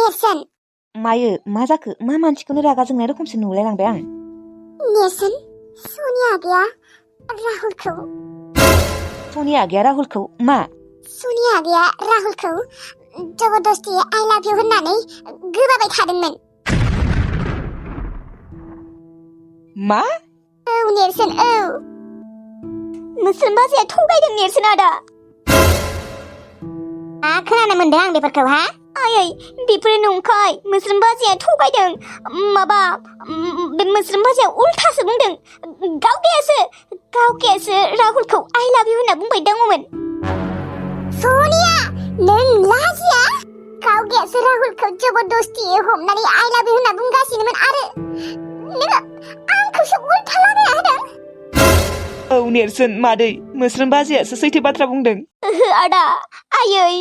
नेरसोन मायो मा जाखो मा मानसिखौनो रागा जोंनाय रोखोमसो नुलायलांबाय आं नेरसोन सनिया आगैया राहुलखौ सनिया आगैया राहुलखौ मा सनिया आगैया राहुलखौ जबरदस्ति आइ लाभ इउ होननानै गोबाबाय थादोंमोन मा औ नेरसोन औ मोस्रोम बाजैया थगायदों नेरसोन आदा खोनानो मोनदों आं बेफोरखौ हा आयै बेफोरो नंखाय मोस्रोम बाजैया थगायदों माबा बे मोस्रोम बाजैया उल्थासो बुंदों गावगायासो राहुलखौ आइ लाभ इउ होनना बुंबाय दङमोन सनिया नों लाजिया गावगायासो राहुलखौ जबरदस्ति हमनानै आइ लाभ इउ होनना बुंगासिनोमोन आरो नोङो आंखौसो उल्था लागायना होदों औ नेरसोन मादै मोस्रोम बाजैयासो सैथो बाथ्रा बुंदों ओहो आदा आयै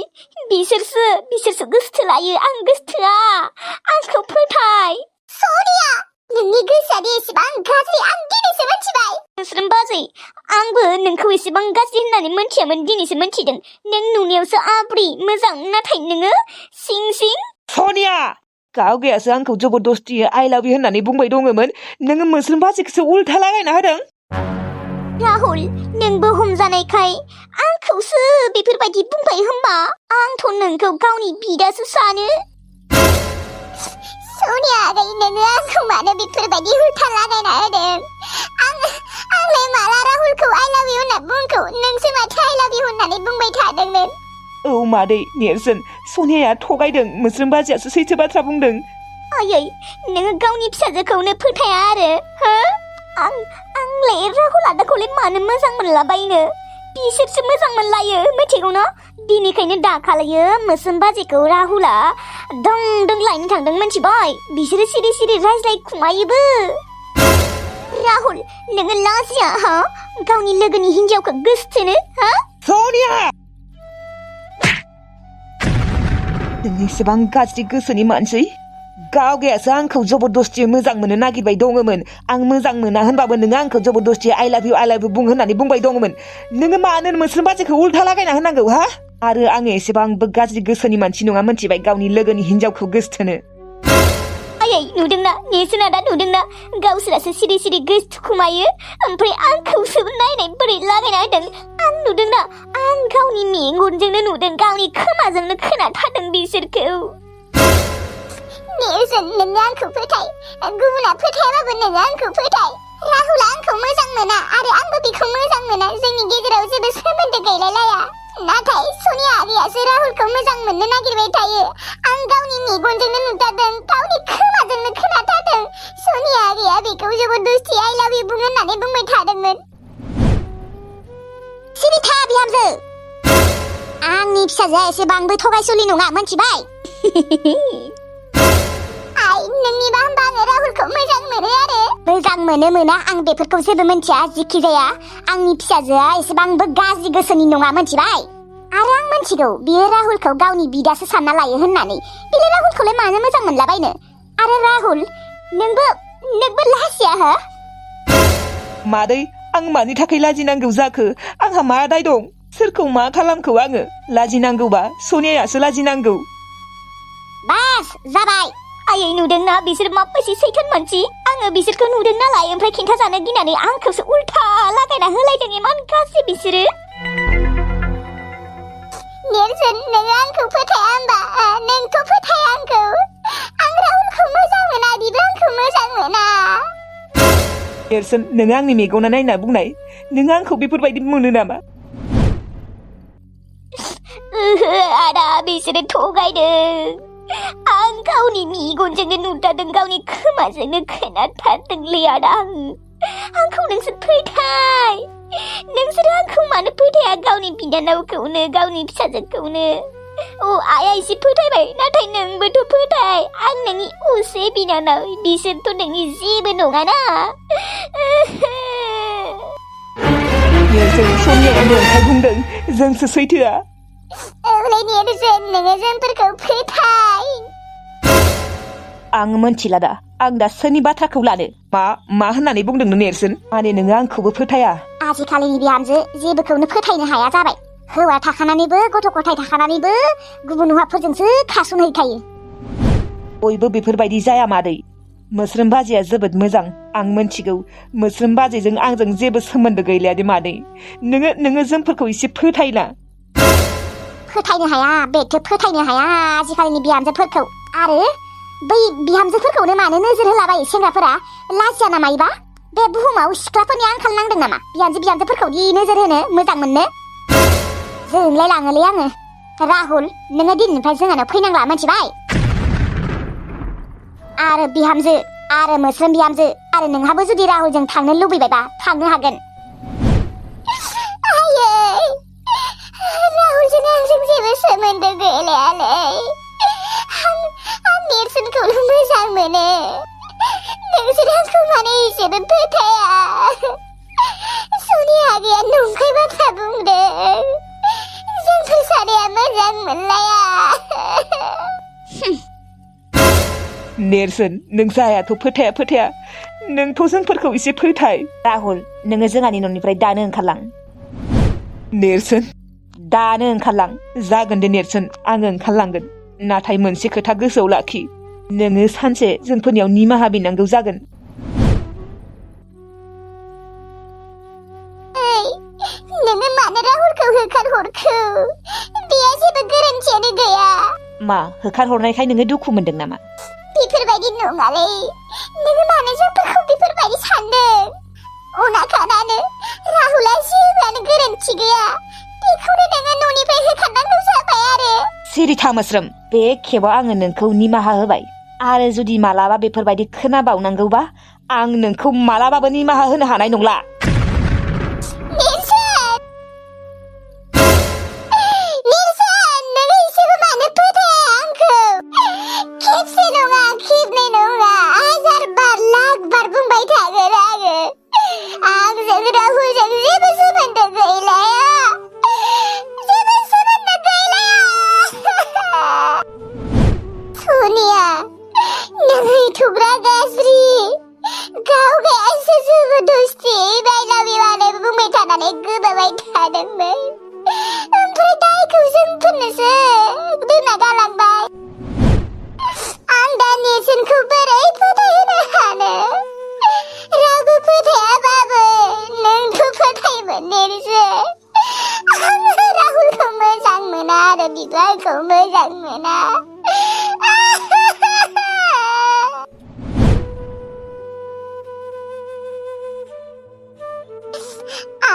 बिसोरसो गोसथोलायो आं गोसथोआ आंखौ फोथाय सनिया नोंनि गोसोआदि एसेबां गाज्रि आं दिनैसो मोनथिबाय मोस्रोम बाजै आंबो नोंखौ एसेबां गाज्रि होननानै मोनथियामोन दिनैसो मोनथिदों नों नुनायावसो आब्रि मोजां नाथाय नोङो सिं सिं सनिया गावगायासो आंखौ जबरदस्ति आइ लाभ इउ होननानै बुंबाय दङमोन नोङो मोस्रोम बाजैखौसो उल्था लागायना होदों राहुल नोंबो हमजानायखाय आंखौसो बेफोरबायदि बुंबाय होमबा आंथ' नोंखौ गावनि बिदासो सानो सनिया आगै नोङो आंखौ मानो बेफोरबायदि उल्था लागायना होदों आंलाय माला राहुलखौ आइ लाभ इउ होनना बुंखौ नोंसो माथो आइ लाभ इउ होननानै बुंबाय थादोंमोन औ मादै नेरसोन सनियाया थगायदों मोस्रोम बाजैयासो सैथो बाथ्रा बुंदों आयै नोङो गावनि फिसाजोखौनो फोथाया आरो हो आंलाय राहुल आदाखौलाय मानो मोजां मोनलाबायनो बिसोरसो मोजां मोनलायो मिथिगौ ना बिनिखायनो दाखालायो मोस्रोम बाजैखौ राहुला दं लायनो थांदों मिथिबाय बिसोरो सिरि रायज्लाय खुमायोबो राहुल नोङो लाजिया हा गावनि लोगोनि हिन्जावखौ गोसथोनो हा सनिया नों एसेबां गाज्रि गोसोनि मानसि गावगायासो आंखौ जबरदस्ति मोजां मोननो नागिरबाय दङमोन आं मोजां मोना होनबाबो नोङो आंखौ जबरदस्ति आइ लाभ इउ बुं होननानै बुंबाय दङमोन नोङो मानो मोस्रोम बाजैखौ उल्था लागायना होनांगौ हा आरो आङो एसेबांबो गाज्रि गोसोनि मानसि नङा मिथिबाय गावनि लोगोनि हिन्जावखौ गोसथोनो आयै नुदोंना नेरसोन आदा नुदोंना गावसोरासो सिरि गोसथोखुमायो ओमफ्राय आंखौसो नायनाय बोरै लागायना होदों आं नुदोंना आं गावनि मेगनजोंनो नुदों गावनि खोमाजोंनो खोनाथारदों बिसोरखौ नेरसोन नोङो आंखौ फोथाय गुबुना फोथायाबाबो नोङो आंखौ फोथाय राहुला आंखौ मोजां मोना आरो आंबो बेखौ मोजां मोना जोंनि गेजेराव जेबो सोमोन्दो गैलायलाया नाथाय सनिया आगैयासो राहुलखौ मोजां मोननो नागिरबाय थायो आं गावनि मेगनजोंनो नुथारदों गावनि खोमाजोंनो खोनाथारदों सनिया आगैया बेखौ जबरदस्ति आइ लाभ इउ बुं होननानै बुंबाय थादोंमोन सिरिथा बिहामजो आंनि फिसाजोआ एसेबांबो थगायसुलि नङा मिथिबाय नोंनिबा होमबा आङो राहुलखौ मोजां मोनो आरो मोजां मोना आं बेफोरखौ जेबो मिन्थिया जिखि जाया आंनि फिसाजोआ एसेबांबो गाज्रि गोसोनि नङा मिथिबाय आरो आं मिन्थिगौ बियो राहुलखौ गावनि बिदासो सानना लायो होननानै बिलाय राहुलखौलाय मानो मोजां मोनलाबायनो आरो राहुल नोंबो लाजिया हो मादै आं मानि थाखाय लाजिनांगौ जाखो आंहा मा दाय दं सोरखौ मा खालामखौ आङो लाजिनांगौबा सनियायासो लाजिनांगौ बास जाबाय आयै नुदोंना बिसोर माबायदि सैथान मानसि आङो बिसोरखौ नुदों नालाय ओमफ्राय खिन्था जानो गिनानै आंखौसो उल्था लागायना होलायदों इमान गाज्रि बिसोरो नेरसोन नोङो आंखौ फोथाया होमबा नोंथ' फोथाया आंखौ आं राहुलखौ मोजां मोना बिबो आंखौ मोजां मोना नेरसोन नोङो आंनि मेगना नायना बुंनाय नोङो आंखौ बेफोरबायदि मोनो नामा ओहो आदा बिसोरो थगायदों आं गावनि मेगनजोंनो नुथारदों गावनि खोमाजोंनो खोनाथारदोंलै आदा आंखौ नोंसोर फोथाय नोंसोर आंखौ मानो फोथाया गावनि बिनानावखौनो गावनि फिसाजोखौनो आइया एसे फोथायबाय नाथाय नोंबोथ' फोथाय आं नोंनि असे बिनानाव बिसोरथ' नोंनि जेबो नङाना सनियाया नंखाय बुंदों जोंसो सैथोआ औलै नेरसोन नोङो जोंफोरखौ फोथाय आं मोनथिला दा आं दा सोरनि बाथ्राखौ लानो मा होननानै बुंदों नों नेरसोन माने नोङो आंखौबो फोथाया आजिखालिनि बिहामजो जेबोखौनो फोथायनो हाया जाबाय हौवा थाखानानैबो गथ' गथाय थाखानानैबो गुबुन हौवाफोरजोंसो खासनहैखायो बयबो बेफोरबायदि जाया मादै मोस्रोम बाजैया जोबोद मोजां आं मोनथिगौ मोस्रोम बाजैजों आंजों जेबो सोमोन्दो गैलाया दे मादै नोङो जोंफोरखौ एसे फोथायना फोथायनो हाया बेथो फोथायनो हाया आजिखालिनि बिहामजोफोरखौ आरो बै बिहामजोफोरखौनो मानो नोजोर होलाबायो सेंग्राफोरा लाजिया नामा इबा बे बुहुमाव सिख्लाफोरनि आंखाल नांदों नामा बिहामजोफोरखौ दि नोजोर होनो मोजां मोननो जोंलाय लाङोलै आङो राहुल नोङो दिनैनिफ्राय जोंहानाव फैनांला मिथिबाय आरो बिहामजो आरो मोस्रोम बिहामजो आरो नोंहाबो जुदि राहुलजों थांनो लुबैबायबा थांनो हागोन आयै राहुलजों आंजों जेबो सोमोन्दो गैलायालै आं नेरसोनखौल' मोजां मोनो नोंसोर आंखौ मानो एसेबो फोथाया सनिया आगैया नंखाय बाथ्रा बुंदों जोंफोर सानैया मोजां मोनलाया नेरसोन नों जायाथ' फोथाया नोंथ' जोंफोरखौ एसे फोथाय राहुल नोङो जोंहानि न'निफ्राय दानो ओंखारलां नेरसोन दानो ओंखारलां जागोन दे नेरसोन आङो ओंखारलांगोन नाथाय मोनसे खोथा गोसोआव लाखि नोङो सानसे जोंफोरनियाव निमाहा बिनांगौ जागोन नोङो मानो राहुलखौ होखारहरखो बेहा जेबो गोरोन्थियानो गैया मा होखारहरनायखाय नोङो दुखु मोनदों नामा बेफोरबायदि नङालै नोङो मानो जोंफोरखौ बेफोरबायदि सानदों अनाखानानो राहुला जेबोआनो गोरोन्थि गैया बेखौनो नोङो न'निफ्राय होखारनांगौ जाबाय आरो सिरि था मोस्रोम बे खेबाव आङो नोंखौ निमाहा होबाय आरो जुदि मालाबा बेफोरबायदि खोनाबावनांगौबा आं नोंखौ मालाबाबो निमाहा होनो हानाय नंला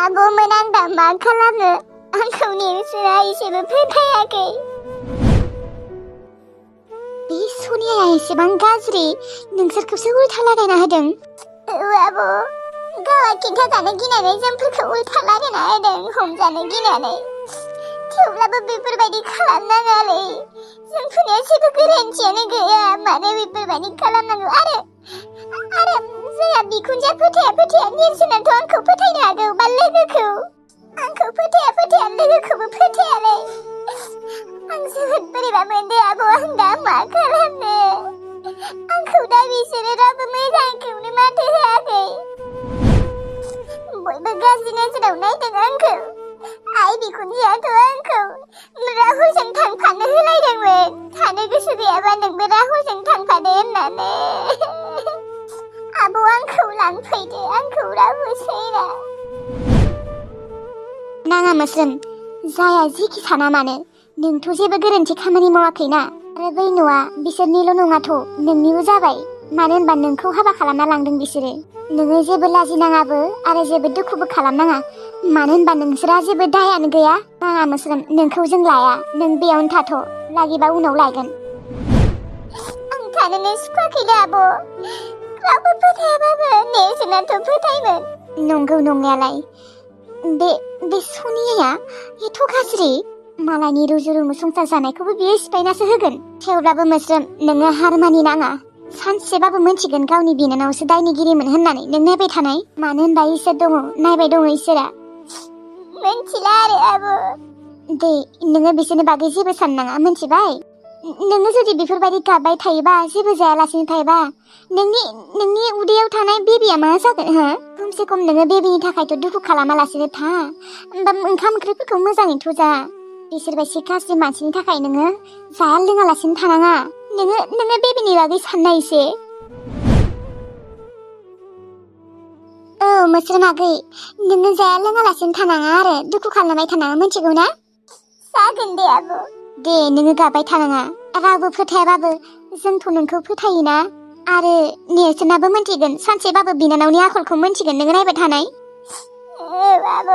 आब'मोन आं दा मा खालामनो आंखौ नेरसोना एसेबो फोथायाखै बे सनियाया एसेबां गाज्रि नोंसोरखौसो उल्था लागायना होदों आब' गावआ खिन्थाजानो गिनानै जोंफोरखौ उल्था लागायना होदों हमजानो गिनानै थेवब्लाबो बेफोरबायदि खालामनाङालै जोंफोरनिया जेबो गोरोन्थियानो गैया मानो बेफोरबायदि खालामनांगौ आरो जोंहा बिखुनजोआ फोथाया नेरसोनाथ' आंखौ फोथायनो हागौ बा लोगोखौ आंखौ फोथाया लोगोखौबो फोथायालै आं जोबोद बोरैबा मोनदों आब' आं दा मा खालामनो आंखौ दा बिसोरो रावबो मोजांखौनो माथो होआखै बयबो गाज्रि नोजोराव नायदों आंखौ आइ बिखुनजोआथ' आंखौ राहुलजों थांफानो होलायदोंमोन थानो गोसो गैयाबा नोंबो राहुलजों थांफादो होननानै आब' आंखौ लांफैदो आंखौ रावबो सैरा नाङा मोस्रोम जाया जिखि साना मानो नोंथ' जेबो गोरोन्थि खामानि मावाखैना आरो बै न'आ बिसोरनिल' नङाथ' नोंनिबो जाबाय मानो होनबा नोंखौ हाबा खालामना लांदों बिसोरो नोङो जेबो लाजिनाङाबो आरो जेबो दुखुबो खालामनाङा मानो होनबा नोंसोरा जेबो दायानो गैया नाङा मोस्रोम नोंखौ जों लाया नों बेयावनो थाथ' लागिबा उनाव लायगोन आं थानोनो सुखुवाखैनो आब' रावबो फोथायाबाबो नेरसोनाथ' फोथायमोन नंगौ नंनायालाय बे सनियाया एथ' गाज्रि मालायनि रुजु रुमु संसार जानायखौबो बियो सिफायनासो होगोन थेवब्लाबो मोस्रोम नोङो हार मानिनाङा सानसेबाबो मोनथिगोन गावनि बिनानावसो दायनिगिरिमोन होननानै नों नायबाय थानाय मानो होनबा इसोर दङ नायबाय दङ इसोरा मोनथिला आरो आब' दे नोङो बिसोरनि बागै जेबो साननाङा मोनथिबाय नोङो जुदि बेफोरबायदि गाबबाय थायोबा जेबो जायालासिनो थायोबा नोंनि उदैयाव थानाय बेबिया मा जागोन हो खमसे खम नोङो बेबिनि थाखायथ' दुखु खालामालासिनो था होमबा ओंखाम ओंख्रिफोरखौ मोजाङैथ' जा बिसोरबायदि गाज्रि मानसिनि थाखाय नोङो जाया लोङालासिनो थानाङा नोङो बेबिनि बागै साननाय एसे औ मोस्रोम आगै नोङो जाया लोङालासिनो थानाङा आरो दुखु खालामबाय थानाङा मिथिगौ ना जागोन दे आब' दे नोङो गाबबाय थानाङा रावबो फोथायाबाबो जोंथ' नोंखौ फोथायोना आरो नेर्सोनाबो मिन्थिगोन सानसेबाबो बिनानावनि आखलखौ मिन्थिगोन नोङो नायबाय थानाय औ आब'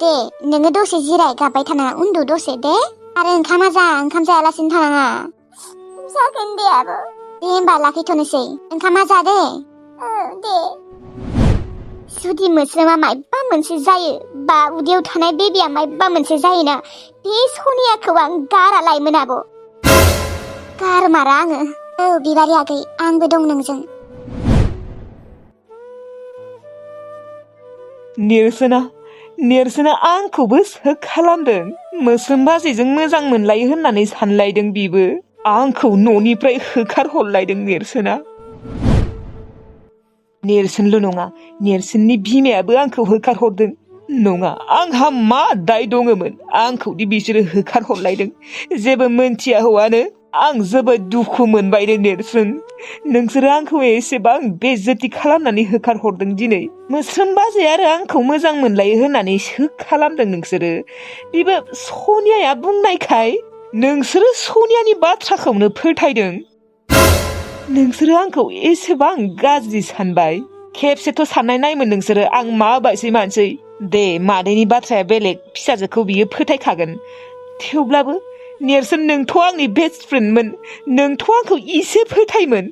दे नोङो दसे जिराय गाबबाय थानाङा उन्दु दसे दे आरो ओंखाम जायालासिनो थानाङा जागोन दे आब' दे होमबा लाखिथ'नोसै ओंखामा जा दे औ दे जुदि मोस्रोमा मायबा मोनसे जायो बा उदैयाव थानाय बेबिया मायबा मोनसे जायोना बे सनियाखौ आं गारालायमोन आब' गारमारा आङो औ बिबारि आगै आंबो दं नोंजों नेर्सोना आंखौबो सोख खालामदों मोस्रोम बाजैजों मोजां मोनलायो होननानै सानलायदों बिबो आंखौ न'निफ्राय होखारहरलायदों नेर्सोनल' नङा नेर्सोननि बिमायाबो आंखौ होखारहरदों नङा आंहा मा दाय दङमोन आंखौदि बिसोरो होखारहरलायदों जेबो मोनथिया हौवानो आं जोबोद दुखु मोनबाय रे नेर्सोन नोंसोरो आंखौ एसेबां बेइज्जति खालामनानै होखारहरदों दिनै मोस्रोम बाजै आरो आंखौ मोजां मोनलायो होननानै सोख खालामदों नोंसोरो बेबो सनियाया बुंनायखाय नोंसोरो सनियानि बाथ्राखौनो फोथायदों नोंसोरो आंखौ एसेबां गाज्रि सानबाय खेबसेथ' साननाय नायमोन नोंसोरो आं माबायसै मानसै दे मादैनि बाथ्राया बेलेग फिसाजोखौ बियो फोथायखागोन थेवब्लाबो नेर्सोन नोंथ' आंनि बेस्ट फ्रेन्डमोन नोंथ' आंखौ इसे फोथायमोन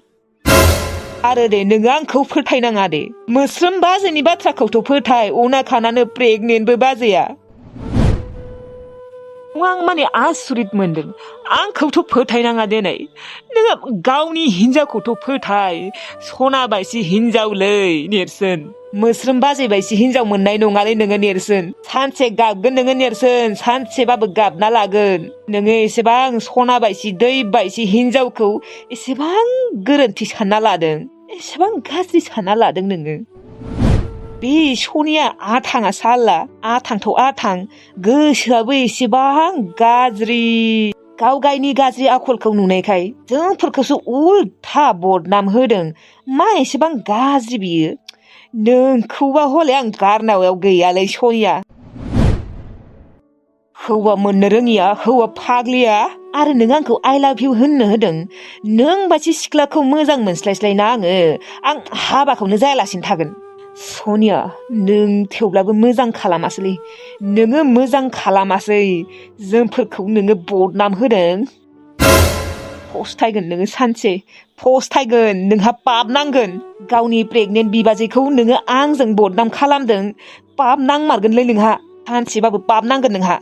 आरो दे नोङो आंखौ फोथायनाङा दे मोस्रोम बाजैनि बाथ्राखौथ' फोथाय अना खानानो प्रेगनेन्टबो बाजैया आं माने आसुरित मोनदों आंखौथ' फोथायनाङा देनाय नोङो गावनि हिनजावखौथ' फोथाय सना बायसि हिनजावलै नेर्सोन मोस्रोम बाजै बायसि हिनजाव मोननाय नङालै नोङो नेर्सोन सानसे गाबगोन नोङो नेर्सोन सानसेबाबो गाबना लागोन नोङो एसेबां सना बायसि दै बायसि हिनजावखौ एसेबां गोरोन्थि सानना लादों एसेबां गाज्रि सानना लादों नोङो बे सनिया आथाङा साला आथांथ' आथां गोसोआबो एसेबां गाज्रि गाव गायनि गाज्रि आखलखौ नुनायखाय जोंफोरखौसो उल्था बदनाम होदों मा एसेबां गाज्रि बियो नोंखौबा हले आं गारनायाव गैयालै सनिया हौवा मोननो रोङिया हौवा फाग्लिया आरो नों आंखौ आइ लाभ इउ होननो होदों नों बायदि सिख्लाखौ मोजां मोनस्लायस्लायना आं हाबाखौनो जायालासिनो थागोन सनिया नों थेवब्लाबो मोजां खालामासै नोङो मोजां खालामासै जोंफोरखौ नोङो बदनाम होदों फस्थायगोन नोङो सानसे फस्थायगोन नोंहा पाप नांगोन गावनि प्रेगनेन्ट बिबाजैखौ नोङो आंजों बदनाम खालामदों पाप नांमारगोनलै नोंहा सानसेबाबो पाप नांगोन नोंहा